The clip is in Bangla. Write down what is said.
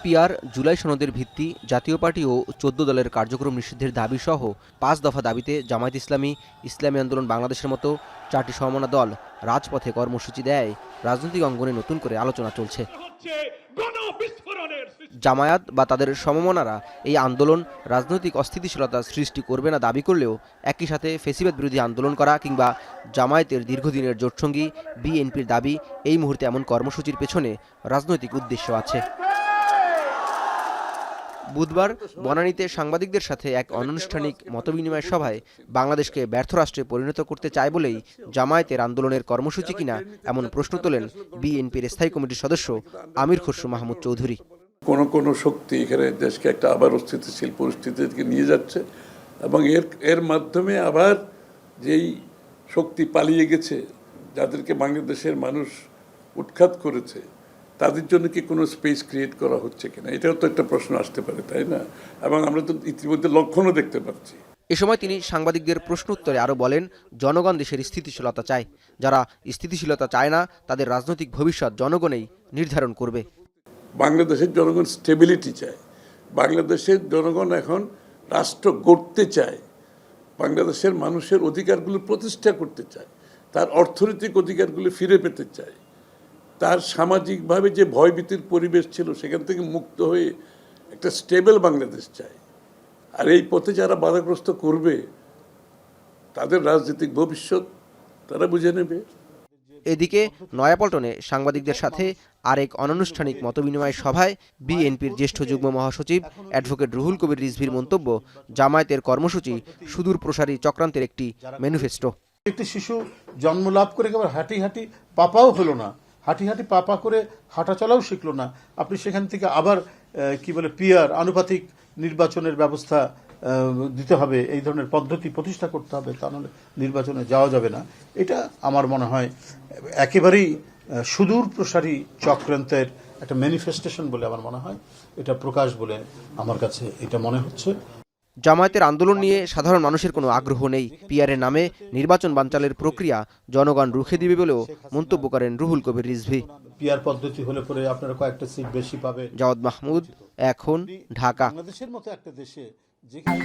পিআর, জুলাই সনদের ভিত্তি, জাতীয় পার্টি ও ১৪ দলের কার্যক্রম নিষিদ্ধের দাবি সহ ৫ দফা দাবিতে জামায়াত ইসলামী, ইসলামী আন্দোলন বাংলাদেশের মতো ৪টি সমমনা দল রাজপথে কর্মসূচি দেয়। রাজনৈতিক অঙ্গনে নতুন করে আলোচনা চলছে। জামায়াত বা তাদের সমমনারা এই আন্দোলন রাজনৈতিক অস্থিতিশীলতা সৃষ্টি করবে না দাবি করলেও একই সাথে ফ্যাসিবাদ বিরোধী আন্দোলন করা কিংবা জামায়াতের দীর্ঘদিনের জোটসঙ্গী বিএনপির দাবি এই মুহূর্তে এমন কর্মসূচির পেছনে রাজনৈতিক উদ্দেশ্য আছে। বুধবার বনানীতে সাংবাদিকদের সাথে এক অনানুষ্ঠানিক মতবিনিময় সভায় বাংলাদেশকে ব্যর্থ রাষ্ট্রে পরিণত করতে চায় বলেই জামায়াতের আন্দোলনের কর্মসূচি কিনা এমন প্রশ্ন তোলেন বিএনপির স্থায়ী কমিটির সদস্য আমির খসরু মাহমুদ চৌধুরী। কোন শক্তি এখানে দেশকে একটা আবার অস্থিতিশীল পরিস্থিতিতে নিয়ে যাচ্ছে এবং এর মাধ্যমে আবার যেই শক্তি পালিয়ে গেছে, যাদেরকে বাংলাদেশের মানুষ উৎখাত করেছে, তাদের জন্য কি কোনো স্পেস ক্রিয়েট করা হচ্ছে কিনা, এটাও তো একটা প্রশ্ন আসতে পারে, তাই না? এবং আমরা তো ইতিমধ্যে লক্ষণও দেখতে পাচ্ছি। এ সময় তিনি সাংবাদিকদের প্রশ্ন উত্তরে আরও বলেন, জনগণ দেশের স্থিতিশীলতা চায়। যারা স্থিতিশীলতা চায় না তাদের রাজনৈতিক ভবিষ্যৎ জনগণই নির্ধারণ করবে। বাংলাদেশের জনগণ স্টেবিলিটি চায়। বাংলাদেশের জনগণ এখন রাষ্ট্র গড়তে চায়। বাংলাদেশের মানুষের অধিকারগুলো প্রতিষ্ঠা করতে চায়, তার অর্থনৈতিক অধিকারগুলো ফিরে পেতে চায়, তার সামাজিকভাবে যে ভয়ভীতির পরিবেশ ছিল সেখান থেকে মুক্ত হয়ে একটা স্টেবল বাংলাদেশ চায়। আর এই পথে যারা বাধাগ্রস্ত করবে তাদের রাজনৈতিক ভবিষ্যৎ তারা বুঝে নেবে। এদিকে নয়াপল্টনে সাংবাদিকদের সাথে আরেক অনানুষ্ঠানিক মতবিনিময় সভায় বিএনপির জ্যেষ্ঠ যুগ্ম মহাসচিব অ্যাডভোকেট রুহুল কবির রিজভীর মন্তব্য, জামায়াতের কর্মসূচি সুদূর প্রসারী চক্রান্তের একটি ম্যানিফেস্টো। একটি শিশু জন্ম লাভ করে একেবারে হাঁটি হাঁটি পাপাও হলো না, হাঁটি হাঁটি পাপা করে হাঁটা চলাও শিখলো না, আপনি সেখান থেকে আবার পিআর আনুপাতিক নির্বাচনের ব্যবস্থা দিতে হবে, এই ধরনের পদ্ধতি প্রতিষ্ঠা করতে হবে, তা নাহলে নির্বাচনে যাওয়া যাবে না। এটা আমার মনে হয় একেবারেই সুদূর প্রসারী চক্রান্তের একটা ম্যানিফেস্টেশন বলে আমার মনে হয়, এটা প্রকাশ বলে আমার কাছে এটা মনে হচ্ছে। জামায়াতের আন্দোলন নিয়ে সাধারণ মানুষের কোনো আগ্রহ নেই। পিআরের নামে নির্বাচন বানচালের প্রক্রিয়া জনগণ রুখে দিবে বলেও মন্তব্য করেন রুহুল কবির রিজভী। পিআর পদ্ধতি হলে পরে আপনারা কয়েকটা সিট বেশি পাবে। জাওয়াদ মাহমুদ, এখন, ঢাকা। বাংলাদেশের মতো একটা দেশে যেখানে